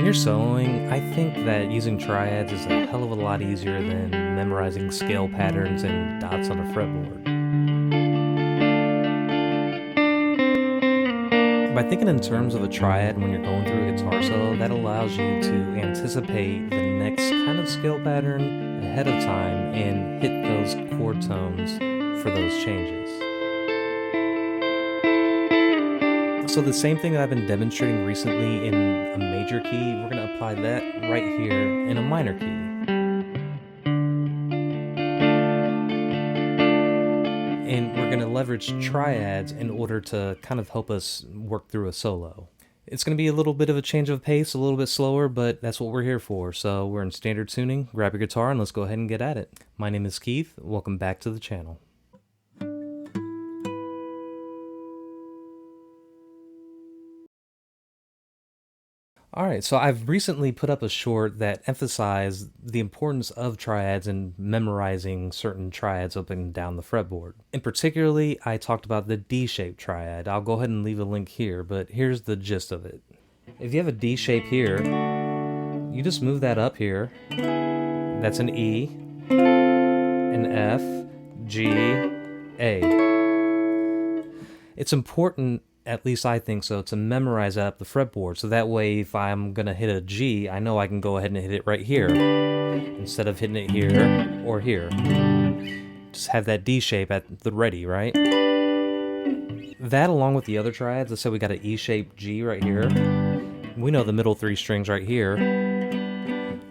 you're soloing, I think that using triads is a hell of a lot easier than memorizing scale patterns and dots on a fretboard. By thinking in terms of a triad when you're going through a guitar solo, that allows you to anticipate the next kind of scale pattern ahead of time and hit those chord tones for those changes. So the same thing that I've been demonstrating recently in a major key, we're going to apply that right here in a minor key. And we're going to leverage triads in order to kind of help us work through a solo. It's going to be a little bit of a change of pace, a little bit slower, but that's what we're here for. So we're in standard tuning. Grab your guitar and let's go ahead and get at it. My name is Keith. Welcome back to the channel. Alright, so I've recently put up a short that emphasized the importance of triads and memorizing certain triads up and down the fretboard. In particularly, I talked about the D-shaped triad. I'll go ahead and leave a link here, but here's the gist of it. If you have a D shape here, you just move that up here. That's an E, an F, G, A. It's important, at least I think so, to memorize that up the fretboard, so that way if I'm going to hit a G, I know I can go ahead and hit it right here, instead of hitting it here or here. Just have that D shape at the ready, right? That along with the other triads, let's say we got an E-shaped G right here, we know the middle three strings right here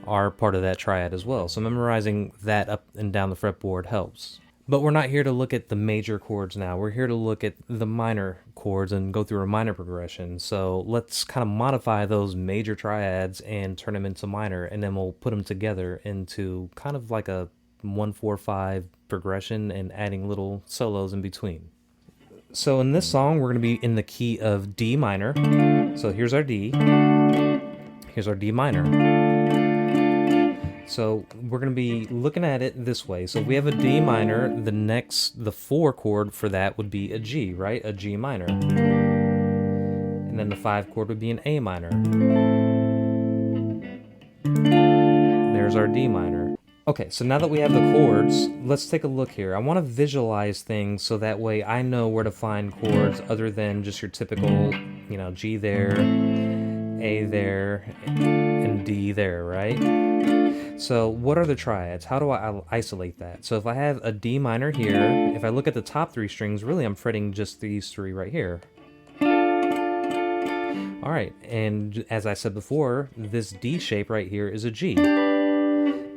are part of that triad as well, so memorizing that up and down the fretboard helps. But we're not here to look at the major chords now. We're here to look at the minor chords and go through a minor progression. So let's kind of modify those major triads and turn them into minor, and then we'll put them together into kind of like a 1-4-5 progression and adding little solos in between. So in this song, we're going to be in the key of D minor. So here's our D. Here's our D minor. So we're going to be looking at it this way. So if we have a D minor, the 4 chord for that would be a G, right? A G minor. And then the 5 chord would be an A minor. There's our D minor. Okay, so now that we have the chords, let's take a look here. I want to visualize things so that way I know where to find chords other than just your typical, G there, A there, and D there, right? So what are the triads? How do I isolate that? So if I have a D minor here, if I look at the top 3 strings, really I'm fretting just these 3 right here. Alright, and as I said before, this D shape right here is a G.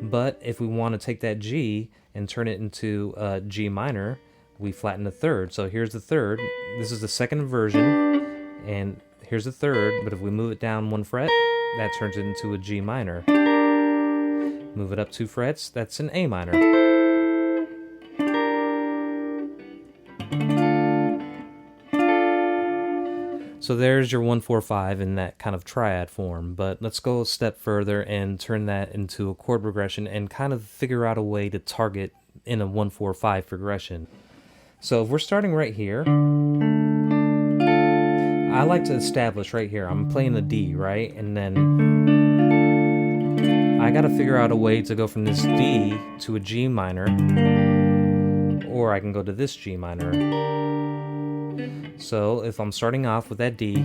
But if we want to take that G and turn it into a G minor, we flatten the 3rd. So here's the 3rd. This is the 2nd inversion, and here's the 3rd, but if we move it down 1 fret, that turns it into a G minor. Move it up 2 frets, that's an A minor. So there's your 1-4-5 in that kind of triad form, but let's go a step further and turn that into a chord progression and kind of figure out a way to target in a 1-4-5 progression. So if we're starting right here, I like to establish right here, I'm playing the D, right? And then I gotta figure out a way to go from this D to a G minor, or I can go to this G minor. So if I'm starting off with that D,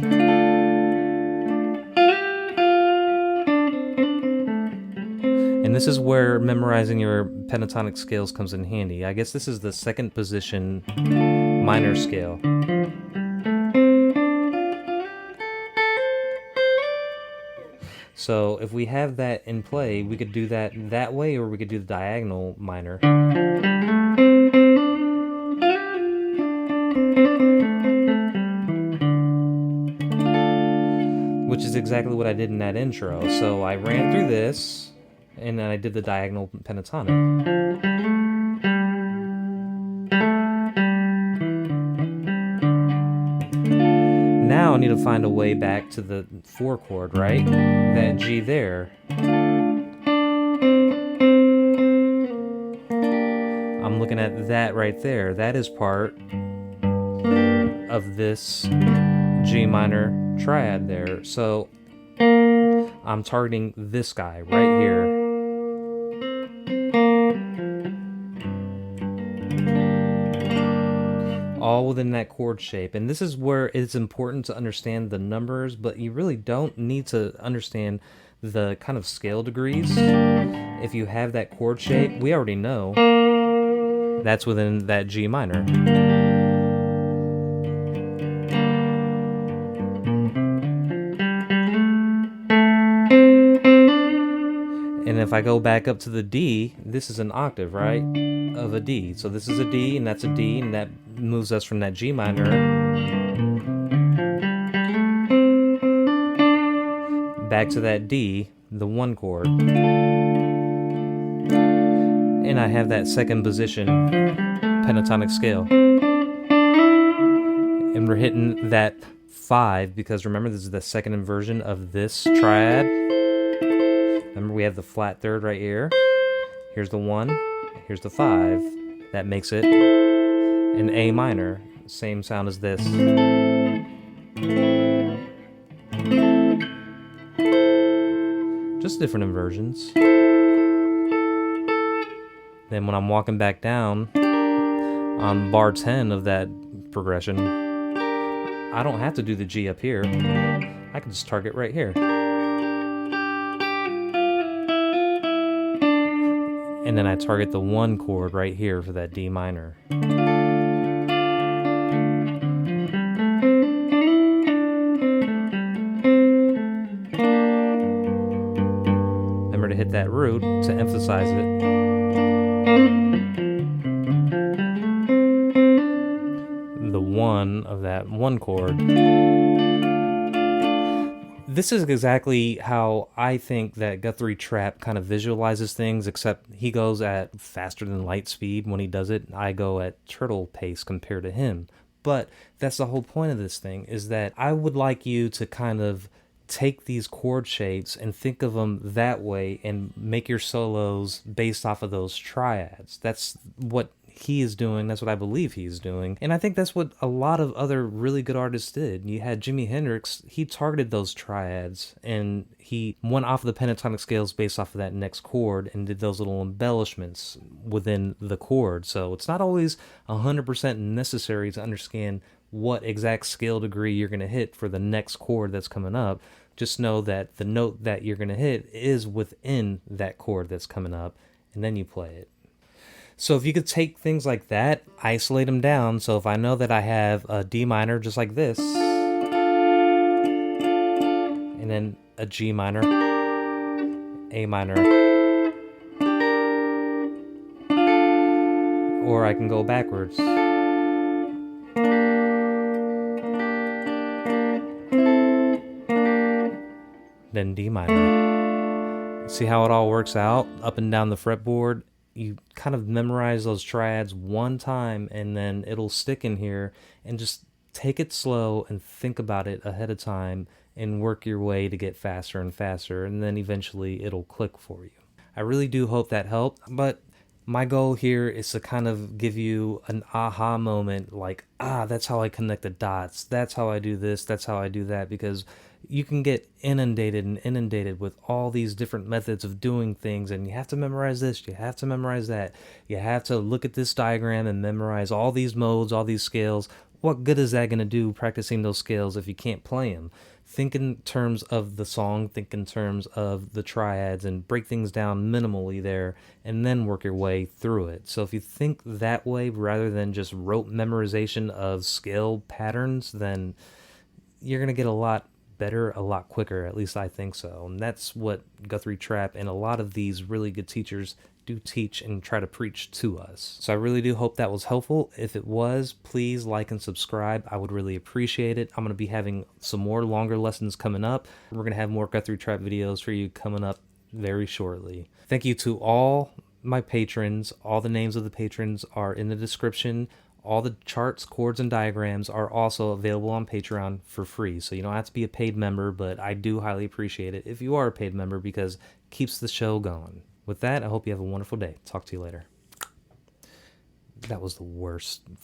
and this is where memorizing your pentatonic scales comes in handy. I guess this is the 2nd position minor scale. So if we have that in play, we could do that way, or we could do the diagonal minor. Which is exactly what I did in that intro. So I ran through this, and then I did the diagonal pentatonic. Now I need to find a way back to the 4 chord, right? That G there. I'm looking at that right there. That is part of this G minor triad there. So I'm targeting this guy right here. All within that chord shape. And this is where it's important to understand the numbers, but you really don't need to understand the kind of scale degrees. If you have that chord shape, we already know that's within that G minor. And if I go back up to the D, this is an octave, right, of a D. So this is a D, and that's a D, and that moves us from that G minor back to that D, the 1 chord. And I have that second position pentatonic scale. And we're hitting that 5 because remember, this is the second inversion of this triad. Remember, we have the flat third right here. Here's the 1, here's the 5. That makes it an A minor. Same sound as this. Just different inversions. Then when I'm walking back down on bar 10 of that progression, I don't have to do the G up here. I can just target right here. And then I target the 1 chord right here for that D minor. Remember to hit that root to emphasize it. The 1 of that 1 chord. This is exactly how I think that Guthrie Trapp kind of visualizes things, except he goes at faster than light speed when he does it. I go at turtle pace compared to him. But that's the whole point of this thing, is that I would like you to kind of take these chord shapes and think of them that way and make your solos based off of those triads. That's what he is doing. That's what I believe he's doing. And I think that's what a lot of other really good artists did. You had Jimi Hendrix, he targeted those triads and he went off of the pentatonic scales based off of that next chord and did those little embellishments within the chord. So it's not always 100% necessary to understand what exact scale degree you're going to hit for the next chord that's coming up. Just know that the note that you're going to hit is within that chord that's coming up, and then you play it. So if you could take things like that, isolate them down. So if I know that I have a D minor just like this, and then a G minor, A minor, or I can go backwards. Then D minor. See how it all works out up and down the fretboard? You kind of memorize those triads one time and then it'll stick in here, and just take it slow and think about it ahead of time and work your way to get faster and faster, and then eventually it'll click for you. I really do hope that helped, but my goal here is to kind of give you an aha moment, like, that's how I connect the dots, that's how I do this, that's how I do that, because you can get inundated with all these different methods of doing things, and you have to memorize this, you have to memorize that, you have to look at this diagram and memorize all these modes, all these scales. What good is that going to do practicing those scales if you can't play them? Think in terms of the song, think in terms of the triads, and break things down minimally there, and then work your way through it. So if you think that way rather than just rote memorization of scale patterns, then you're going to get a lot better a lot quicker. At least I think so. And that's what Guthrie Trapp and a lot of these really good teachers do teach and try to preach to us. So I really do hope that was helpful. If it was, please like and subscribe. I would really appreciate it. I'm going to be having some more longer lessons coming up. We're going to have more Guthrie Trapp videos for you coming up very shortly. Thank you to all my patrons. All the names of the patrons are in the description. All the charts, chords, and diagrams are also available on Patreon for free. So you don't have to be a paid member, but I do highly appreciate it if you are a paid member, because it keeps the show going. With that, I hope you have a wonderful day. Talk to you later. That was the worst